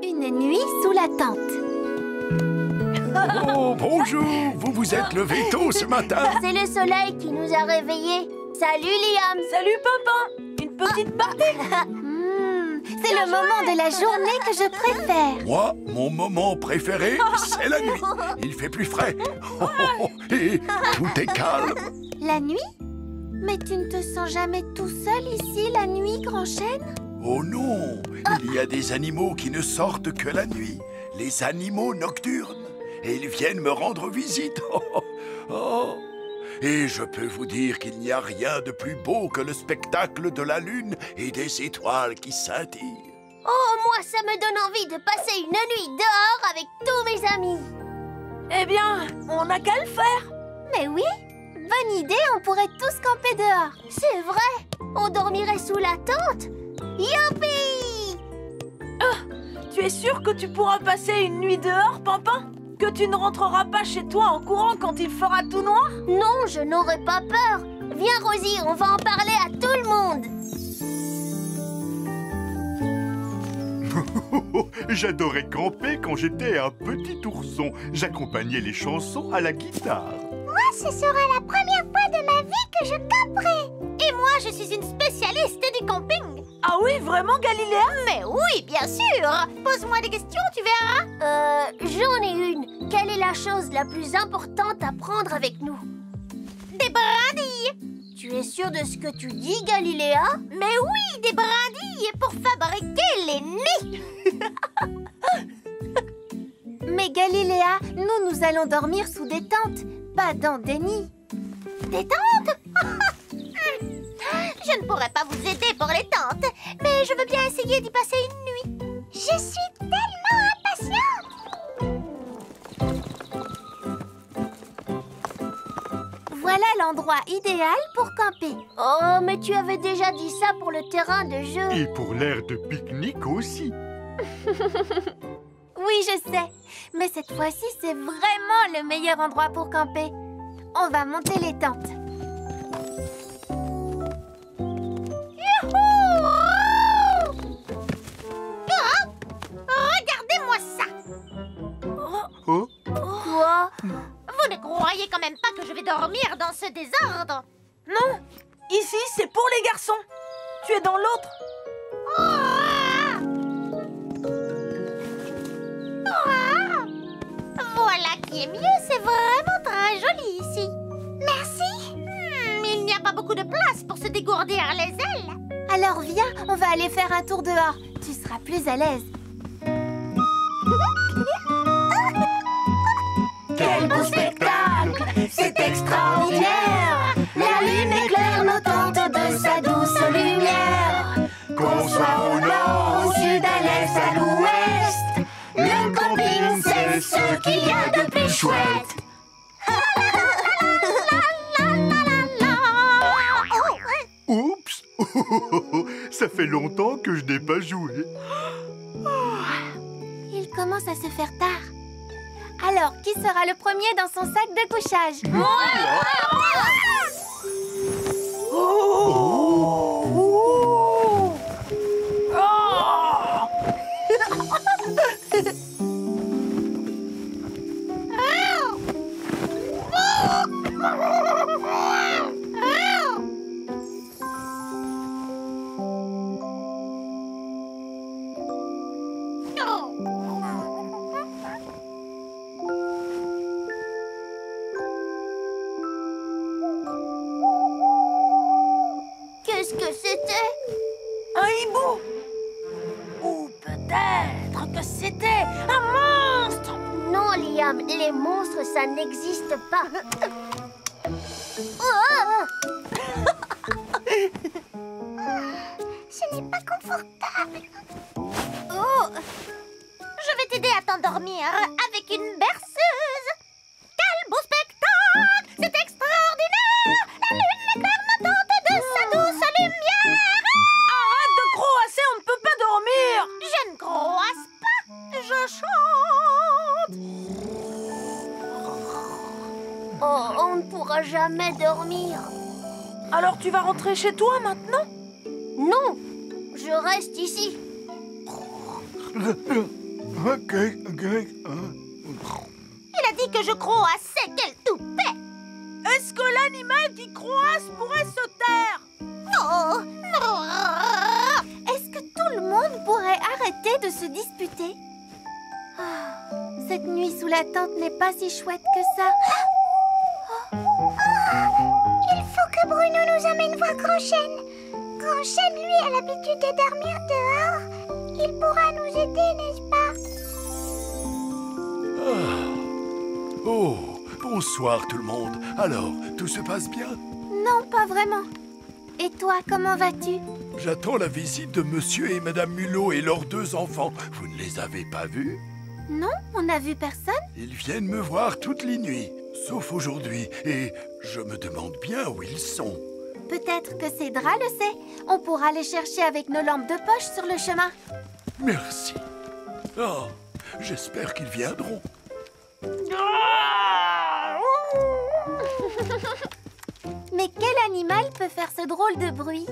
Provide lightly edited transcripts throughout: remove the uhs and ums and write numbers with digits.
Une nuit sous la tente. Oh, bonjour! Vous vous êtes levé tôt ce matin? C'est le soleil qui nous a réveillés. Salut, Liam. Salut, Pimpin. Une petite partie. C'est le moment de la journée que je préfère. Moi, mon moment préféré, c'est la nuit. Il fait plus frais. Et tout est calme. La nuit? Mais tu ne te sens jamais tout seul ici la nuit, Grand Chêne? Oh non! Il y a des animaux qui ne sortent que la nuit. Les animaux nocturnes. Et ils viennent me rendre visite. Oh. Et je peux vous dire qu'il n'y a rien de plus beau que le spectacle de la lune et des étoiles qui scintillent. Oh, moi, ça me donne envie de passer une nuit dehors avec tous mes amis. Eh bien, on n'a qu'à le faire. Mais oui, bonne idée, on pourrait tous camper dehors. C'est vrai, on dormirait sous la tente. Youpi! Tu es sûr que tu pourras passer une nuit dehors, Pimpin? Que tu ne rentreras pas chez toi en courant quand il fera tout noir? Non, je n'aurais pas peur. Viens, Rosie, on va en parler à tout le monde. J'adorais camper quand j'étais un petit ourson. J'accompagnais les chansons à la guitare. Moi, ce sera la première fois de ma vie que je camperai. Et moi, je suis une spécialiste du camping. Ah oui, vraiment, Galiléa? Mais oui, bien sûr. Pose-moi des questions, tu verras. J'en ai une. Quelle est la chose la plus importante à prendre avec nous? Des brindilles. Tu es sûre de ce que tu dis, Galiléa? Mais oui, des brindilles pour fabriquer les nids. Mais Galiléa, nous allons dormir sous des tentes, pas dans des nids. Des tentes? Je ne pourrais pas vous aider pour les tentes, mais je veux bien essayer d'y passer une nuit. Je suis tellement impatiente. Voilà l'endroit idéal pour camper. Oh, mais tu avais déjà dit ça pour le terrain de jeu. Et pour l'air de pique-nique aussi. Oui, je sais. Mais cette fois-ci, c'est vraiment le meilleur endroit pour camper. On va monter les tentes. Regardez-moi ça. Oh. Quoi? Vous ne croyez quand même pas que je vais dormir dans ce désordre? Non, ici, c'est pour les garçons. Tu es dans l'autre. Voilà qui est mieux, c'est vraiment très joli ici. Merci. Il n'y a pas beaucoup de place pour se dégourdir les ailes. Alors viens, on va aller faire un tour dehors. Tu seras plus à l'aise. Quel beau spectacle, c'est extraordinaire. La lune éclaire nos tentes de sa douce lumière. Qu'on soit au nord, au sud, à l'est, à l'ouest, le camping, c'est ce qu'il y a de plus chouette. Oups. Ça fait longtemps que je n'ai pas joué. Il commence à se faire tard. Alors, qui sera le premier dans son sac de couchage? Qu'est-ce que c'était? Un hibou. Ou peut-être que c'était un monstre. Non, Liam, les monstres, ça n'existe pas. Oh! Ce n'est pas confortable. Oh! Je vais t'aider à t'endormir avec une berceuse. Quel beau spectacle! C'est extraordinaire! La lune éclaire nos tentes de sa douce lumière. Arrête de croasser, on ne peut pas dormir. Je ne croise pas, je chante. Oh, on ne pourra jamais dormir. Alors tu vas rentrer chez toi maintenant? Non, Je reste ici. Ok. Il a dit que je croassais, quel toupet! Est-ce que l'animal qui croasse pourrait se taire? Oh, non. Est-ce que tout le monde pourrait arrêter de se disputer? Ah, cette nuit sous la tente n'est pas si chouette que ça. Il faut que Bruno nous emmène voir Grand-Chêne. Grand-Chêne, lui, a l'habitude de dormir dehors. Il pourra nous aider, n'est-ce pas? Oh, bonsoir tout le monde. Alors, tout se passe bien? Non, pas vraiment. Et toi, comment vas-tu? J'attends la visite de Monsieur et Madame Mulot et leurs 2 enfants. Vous ne les avez pas vus? Non, on n'a vu personne. Ils viennent me voir toutes les nuits, sauf aujourd'hui. Et je me demande bien où ils sont. Peut-être que Cédra le sait. On pourra les chercher avec nos lampes de poche sur le chemin. Merci. Oh, j'espère qu'ils viendront. Mais quel animal peut faire ce drôle de bruit?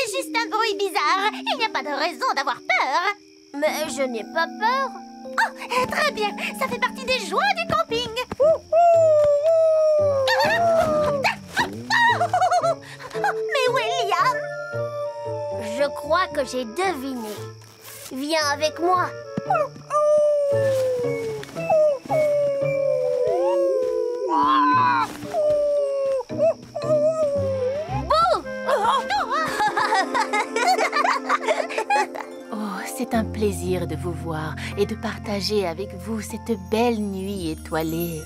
Juste un bruit bizarre. Il n'y a pas de raison d'avoir peur. Mais je n'ai pas peur. Oh, très bien. Ça fait partie des joies du camping. Mais William! Je crois que j'ai deviné. Viens avec moi. Oh, c'est un plaisir de vous voir et de partager avec vous cette belle nuit étoilée.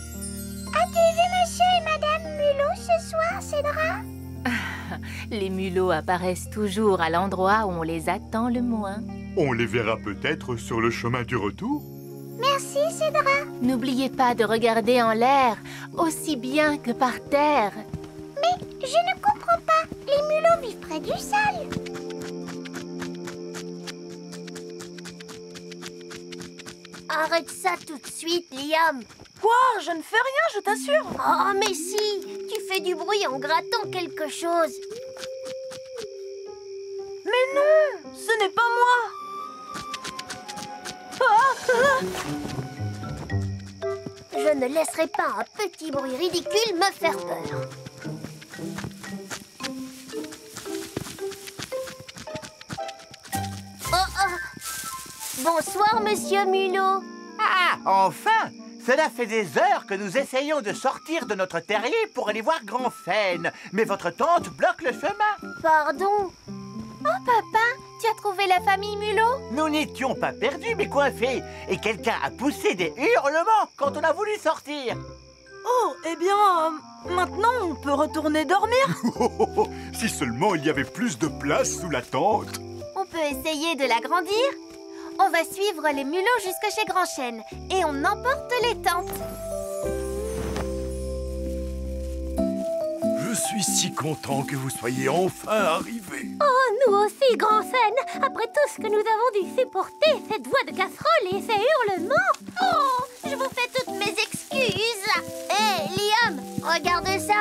As-tu vu monsieur et madame Mulot ce soir, Cédra? Les mulots apparaissent toujours à l'endroit où on les attend le moins. On les verra peut-être sur le chemin du retour. Merci, Cédra. N'oubliez pas de regarder en l'air, aussi bien que par terre. Mais je ne comprends pas. Les mulots vivent près du sol. Arrête ça tout de suite, Liam. Quoi? Je ne fais rien, je t'assure. Oh, mais si, tu fais du bruit en grattant quelque chose. Mais non, ce n'est pas moi. Je ne laisserai pas un petit bruit ridicule me faire peur. Bonsoir, monsieur Mulot. Ah, enfin! Cela fait des heures que nous essayons de sortir de notre terrier pour aller voir Grand-Chêne. Mais votre tante bloque le chemin. Pardon. Oh, papa, tu as trouvé la famille Mulot? Nous n'étions pas perdus, mais coincés. Et quelqu'un a poussé des hurlements quand on a voulu sortir. Oh, eh bien, maintenant on peut retourner dormir. Si seulement il y avait plus de place sous la tente. On peut essayer de l'agrandir. On va suivre les mulots jusque chez Grand-Chêne et on emporte les tentes. Je suis si content que vous soyez enfin arrivés. Oh, nous aussi, Grand-Chêne. Après tout ce que nous avons dû supporter, cette voix de casserole et ces hurlements. Oh, je vous fais toutes mes excuses. Hé, Liam, regarde ça.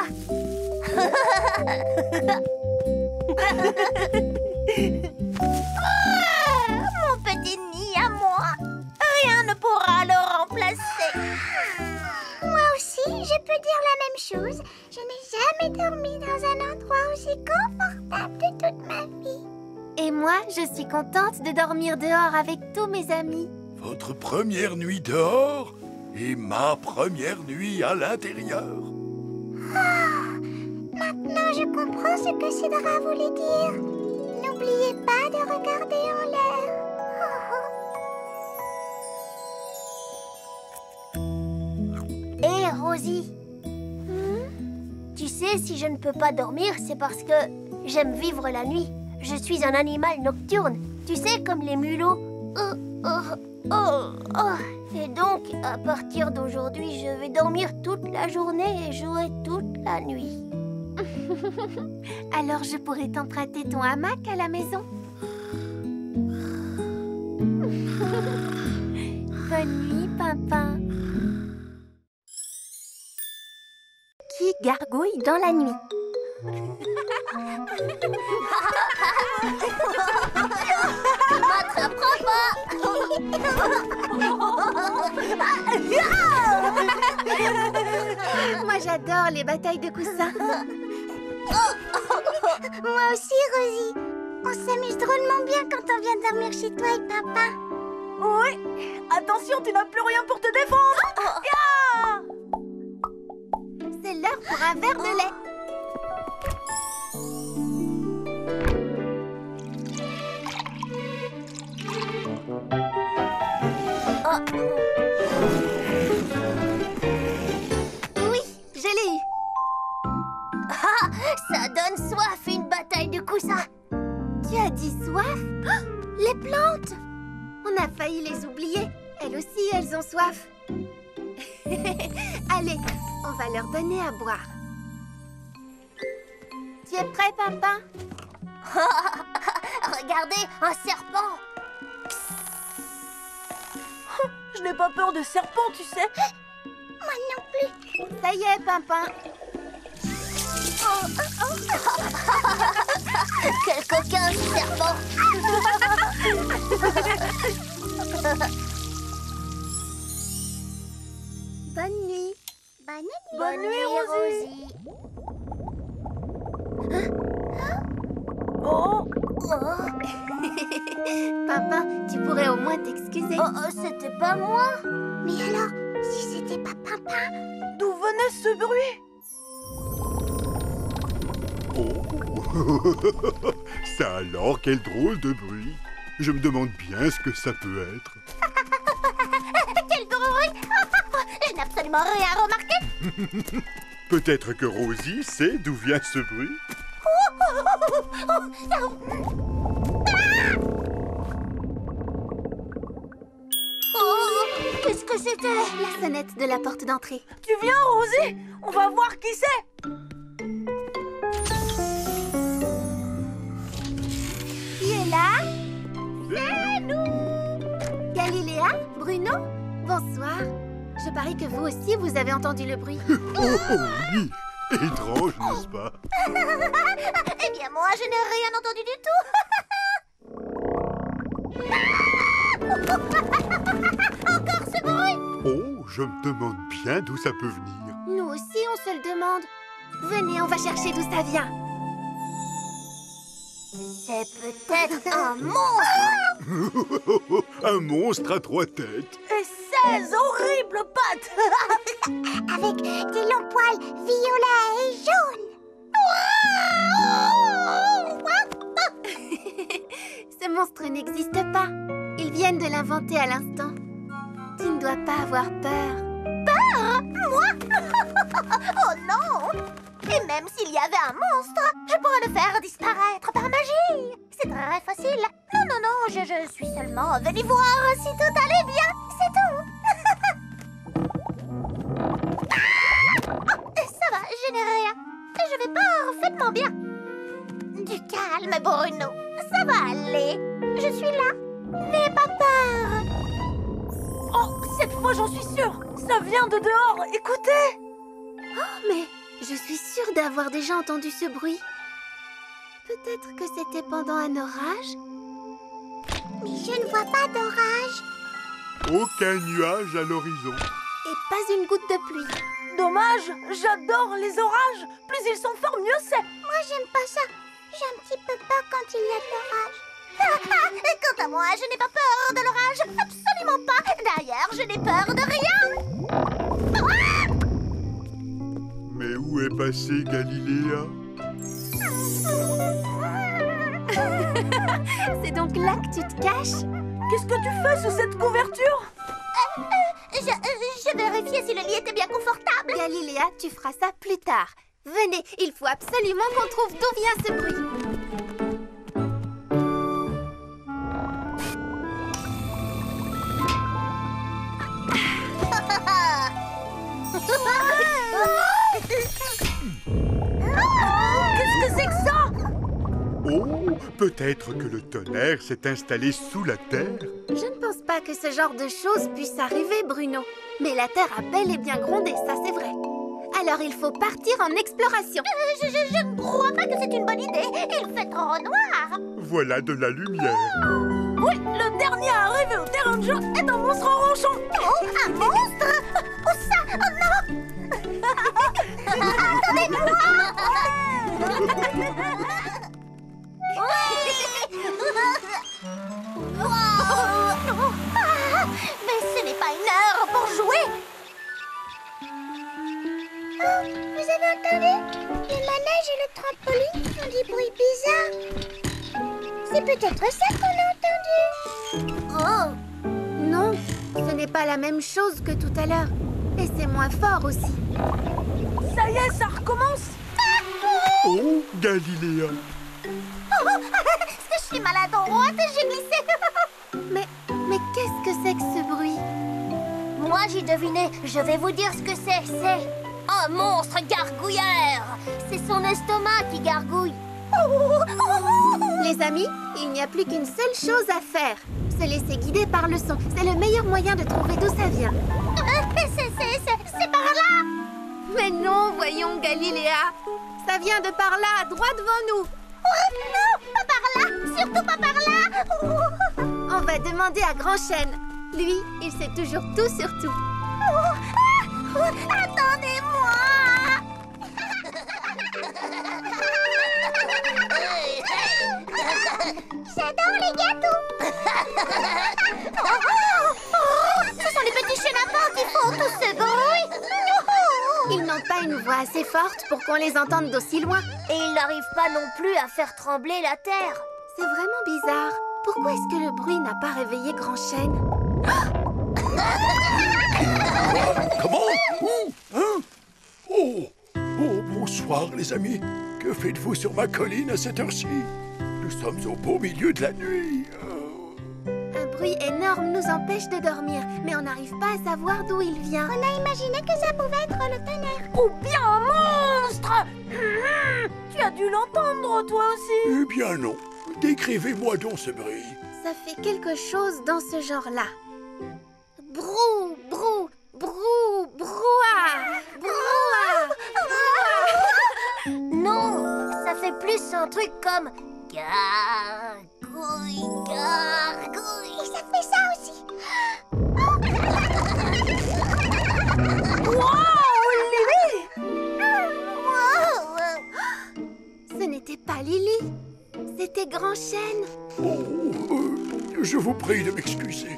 Mon petit nid à moi. Rien ne pourra le remplacer. Moi aussi, je peux dire la même chose. Je n'ai jamais dormi dans un endroit aussi confortable de toute ma vie. Et moi, je suis contente de dormir dehors avec tous mes amis. Votre première nuit dehors et ma première nuit à l'intérieur. Maintenant, je comprends ce que Cédra voulait dire. N'oubliez pas de regarder en l'air. Hé, Rosie. Tu sais, si je ne peux pas dormir, c'est parce que j'aime vivre la nuit. Je suis un animal nocturne. Tu sais, comme les mulots. Et donc, à partir d'aujourd'hui, je vais dormir toute la journée et jouer toute la nuit. Alors je pourrais t'emprunter ton hamac à la maison. Bonne nuit, Pimpin. gargouille dans la nuit. Tu m'attraperas pas. Moi, j'adore les batailles de coussins. Moi aussi, Rosie. On s'amuse drôlement bien quand on vient dormir chez toi et papa. Oui. Attention, tu n'as plus rien pour te défendre. Ya! C'est l'heure pour un verre de lait. Oui, je l'ai eu. Ah, ça donne soif, une bataille de coussins. Tu as dit soif? Oh, les plantes! On a failli les oublier. Elles aussi, elles ont soif. Allez, on va leur donner à boire. Tu es prêt, papa? Regardez, un serpent. Je n'ai pas peur de serpents, tu sais. Moi non plus. Ça y est, Pimpin. Quel coquin, ce serpent. Bonne nuit. Bonne nuit, Rosie. Oh. Pimpin, tu pourrais au moins t'excuser. C'était pas moi. Mais alors, si c'était pas papa? D'où venait ce bruit? Oh. Ça alors, quel drôle de bruit. Je me demande bien ce que ça peut être. Quel bruit. Je n'ai absolument rien remarqué. Peut-être que Rosie sait d'où vient ce bruit. Qu'est-ce que c'était? La sonnette de la porte d'entrée. Tu viens, Rosie? On va voir qui c'est. Qui est là? C'est nous! Galiléa? Bruno? Bonsoir. Je parie que vous aussi, vous avez entendu le bruit. Oh oui. Étrange, n'est-ce pas? Eh bien, moi, je n'ai rien entendu du tout. Encore ce bruit. Oh, je me demande bien d'où ça peut venir. Nous aussi, on se le demande. Venez, on va chercher d'où ça vient. C'est peut-être un monstre. Un monstre à 3 têtes. Et 16 horribles pattes. Avec des longs poils violets et jaunes. Ce monstre n'existe pas. Ils viennent de l'inventer à l'instant. Tu ne dois pas avoir peur. Peur? Moi? Oh non! Et même s'il y avait un monstre, je pourrais le faire disparaître par magie. C'est très facile. Non, non, non, je suis seulement venue voir si tout allait bien. C'est tout. Ça va, je n'ai rien. Je vais parfaitement bien. Du calme, Bruno. Ça va aller. Je suis là. N'aie pas peur. Oh, cette fois, j'en suis sûre. Ça vient de dehors. Écoutez. Oh, mais je suis sûre d'avoir déjà entendu ce bruit. Peut-être que c'était pendant un orage? Mais je ne vois pas d'orage. Aucun nuage à l'horizon. Et pas une goutte de pluie. Dommage, j'adore les orages. Plus ils sont forts, mieux c'est. Moi, j'aime pas ça. J'ai un petit peu peur quand il y a de l'orage. Quant à moi, je n'ai pas peur de l'orage. Absolument pas. D'ailleurs, je n'ai peur de rien. Mais où est passée Galiléa? C'est donc là que tu te caches? Qu'est-ce que tu fais sous cette couverture? Je vérifiais si le lit était bien confortable. Galiléa, tu feras ça plus tard. Venez, il faut absolument qu'on trouve d'où vient ce bruit. Qu'est-ce que c'est que ça? Oh, peut-être que le tonnerre s'est installé sous la terre. Je ne pense pas que ce genre de choses puisse arriver, Bruno. Mais la terre a bel et bien grondé, ça c'est vrai. Alors il faut partir en exploration. Je ne crois pas que c'est une bonne idée. Il fait trop noir. Voilà de la lumière. Oui, le dernier à arriver au terrain de jeu est un monstre ronchon. Oh, un monstre? Oh ça? Oh non! Attendez-moi! Mais ce n'est pas une heure pour jouer. Oh, vous avez entendu? Le manège et le trampoline font des bruits bizarres. C'est peut-être ça qu'on a entendu. Oh! Non, ce n'est pas la même chose que tout à l'heure. Et c'est moins fort aussi. Ça y est, ça recommence. Oh, Galiléa. Est-ce que je suis maladroite et j'ai glissé? Mais qu'est-ce que c'est que ce bruit? Moi, j'ai deviné. Je vais vous dire ce que c'est. C'est un monstre gargouilleur. C'est son estomac qui gargouille. Les amis, il n'y a plus qu'une seule chose à faire. Se laisser guider par le son. C'est le meilleur moyen de trouver d'où ça vient. C'est par là. Mais non, voyons, Galiléa. Ça vient de par là, droit devant nous. Oh, non, pas par là. Surtout pas par là. On va demander à Grand Chêne. Lui, il sait toujours tout sur tout. Attendez-moi. J'adore les gâteaux. Ce sont les petits chenapans qui font tout ce bruit. Ils n'ont pas une voix assez forte pour qu'on les entende d'aussi loin. Et ils n'arrivent pas non plus à faire trembler la terre. C'est vraiment bizarre. Pourquoi est-ce que le bruit n'a pas réveillé Grand Chêne? Comment? Où? Hein? Oh! Oh, bonsoir, les amis. Que faites-vous sur ma colline à cette heure-ci? Nous sommes au beau milieu de la nuit. Un bruit énorme nous empêche de dormir, mais on n'arrive pas à savoir d'où il vient. On a imaginé que ça pouvait être le tonnerre. Ou bien un monstre. Tu as dû l'entendre, toi aussi. Eh bien non. Décrivez-moi donc ce bruit. Ça fait quelque chose dans ce genre-là. Brou, brou, brou, brouhaha, brouhaha, brouhaha. Non, ça fait plus un truc comme gargouille, gargouille. Et ça fait ça aussi. Wow, Lily! Ce n'était pas Lily, c'était Grand Chêne. Oh, je vous prie de m'excuser.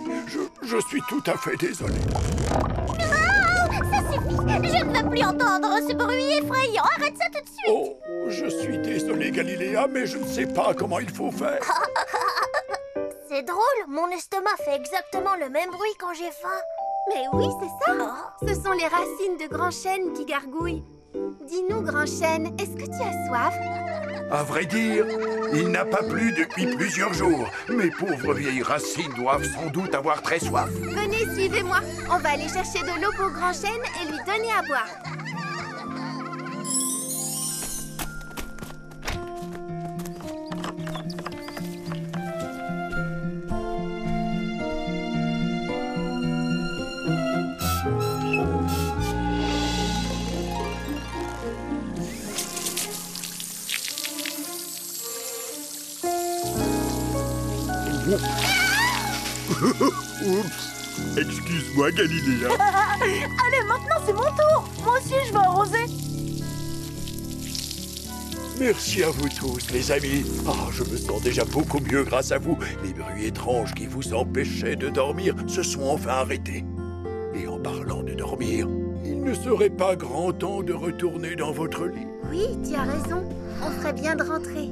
Je suis tout à fait désolé. Ça suffit. Je ne veux plus entendre ce bruit effrayant. Arrête ça tout de suite. Oh, je suis désolé, Galiléa, mais je ne sais pas comment il faut faire. C'est drôle, mon estomac fait exactement le même bruit quand j'ai faim. Mais oui, c'est ça. Ce sont les racines de Grand Chêne qui gargouillent. Dis-nous, Grand Chêne, est-ce que tu as soif? À vrai dire, il n'a pas plu depuis plusieurs jours. Mes pauvres vieilles racines doivent sans doute avoir très soif. Venez, suivez-moi. On va aller chercher de l'eau pour Grand Chêne et lui donner à boire. Oups. Excuse-moi, Galiléa. Allez, maintenant c'est mon tour. Moi aussi, je vais arroser. Merci à vous tous, les amis. Ah, je me sens déjà beaucoup mieux grâce à vous. Les bruits étranges qui vous empêchaient de dormir se sont enfin arrêtés. Et en parlant de dormir, il ne serait pas grand temps de retourner dans votre lit. Oui, tu as raison. On ferait bien de rentrer.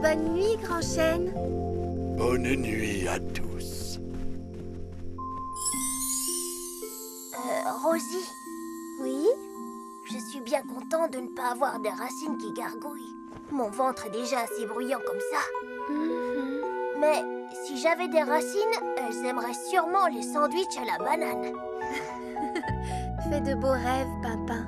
Bonne nuit, Grand Chêne. Bonne nuit à tous. Rosie. Oui? Je suis bien content de ne pas avoir des racines qui gargouillent. Mon ventre est déjà assez bruyant comme ça. Mais si j'avais des racines, elles aimeraient sûrement les sandwichs à la banane. Fais de beaux rêves, Pimpin.